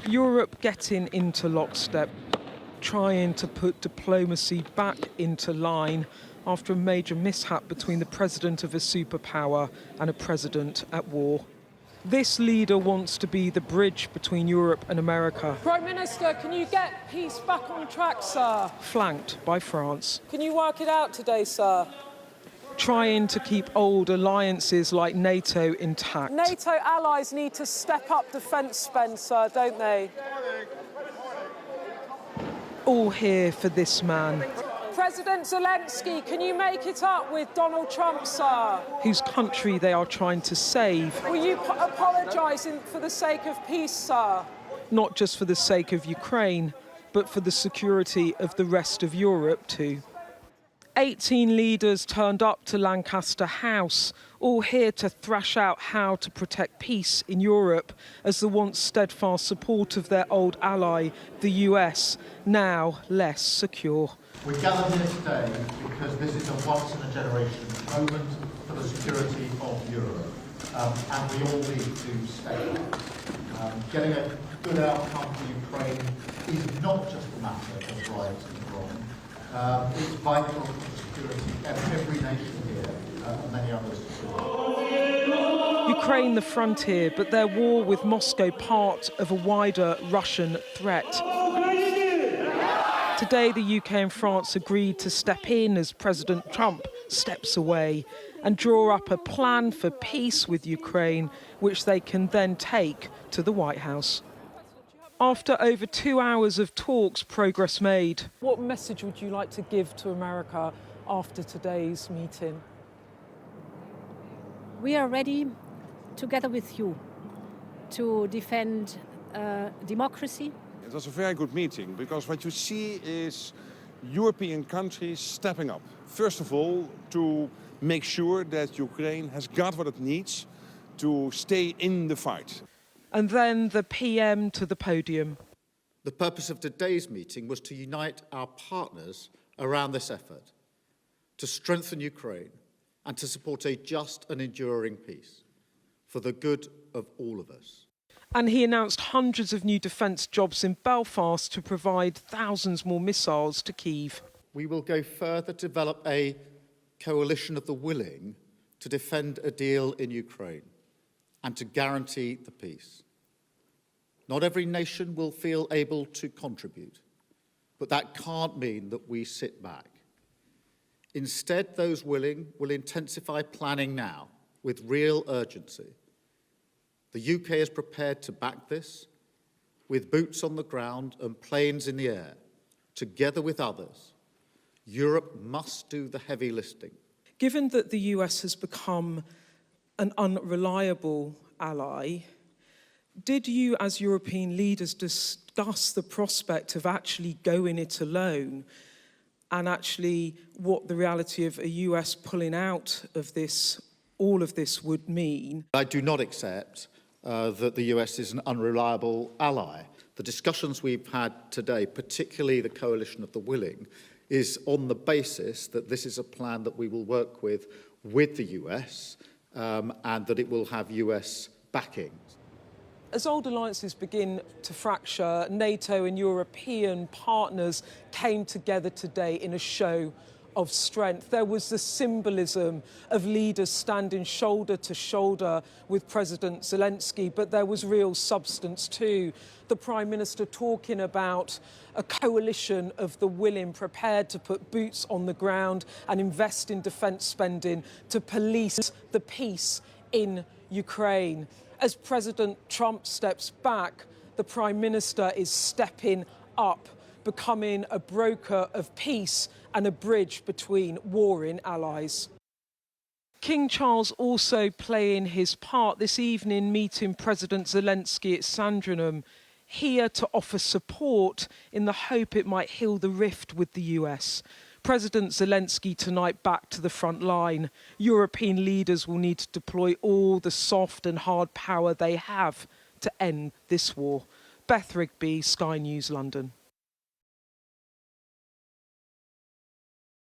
Europe getting into lockstep, trying to put diplomacy back into line after a major mishap between the president of a superpower and a president at war. This leader wants to be the bridge between Europe and America. Prime Minister, can you get peace back on track, sir? Flanked by France. Can you work it out today, sir? Trying to keep old alliances like NATO intact. NATO allies need to step up defence spend, sir, don't they? All here for this man. President Zelensky, can you make it up with Donald Trump, sir? Whose country they are trying to save. Will you apologise for the sake of peace, sir? Not just for the sake of Ukraine, but for the security of the rest of Europe too. 18 leaders turned up to Lancaster House, all here to thrash out how to protect peace in Europe as the once steadfast support of their old ally, the US, now less secure. We're gathered here today because this is a once-in-a-generation moment for the security of Europe, and we all need to stay there. Getting a good outcome for Ukraine is not just a matter of right and wrong. It's vital for the security of every nation here and many others too. Ukraine the frontier, but their war with Moscow part of a wider Russian threat. Today, the UK and France agreed to step in as President Trump steps away and draw up a plan for peace with Ukraine, which they can then take to the White House. After over 2 hours of talks, progress made. What message would you like to give to America after today's meeting? We are ready, together with you, to defend democracy. It was a very good meeting because what you see is European countries stepping up. First of all, to make sure that Ukraine has got what it needs to stay in the fight. And then the PM to the podium. The purpose of today's meeting was to unite our partners around this effort, to strengthen Ukraine and to support a just and enduring peace for the good of all of us. And he announced hundreds of new defence jobs in Belfast to provide thousands more missiles to Kyiv. We will go further to develop a coalition of the willing to defend a deal in Ukraine and to guarantee the peace. Not every nation will feel able to contribute, but that can't mean that we sit back. Instead, those willing will intensify planning now with real urgency. The UK is prepared to back this with boots on the ground and planes in the air. Together with others, Europe must do the heavy lifting. Given that the US has become an unreliable ally, did you as European leaders discuss the prospect of actually going it alone and actually what the reality of a US pulling out of this, all of this would mean? I do not accept that the US is an unreliable ally. The discussions we've had today, particularly the coalition of the willing, is on the basis that this is a plan that we will work with the US and that it will have US backing. As old alliances begin to fracture, NATO and European partners came together today in a show of strength. There was the symbolism of leaders standing shoulder to shoulder with President Zelensky, but there was real substance too. The Prime Minister talking about a coalition of the willing prepared to put boots on the ground and invest in defence spending to police the peace in Ukraine. As President Trump steps back, the Prime Minister is stepping up, becoming a broker of peace and a bridge between warring allies. King Charles also playing his part this evening, meeting President Zelensky at Sandringham, here to offer support in the hope it might heal the rift with the US. President Zelensky tonight back to the front line. European leaders will need to deploy all the soft and hard power they have to end this war. Beth Rigby, Sky News, London.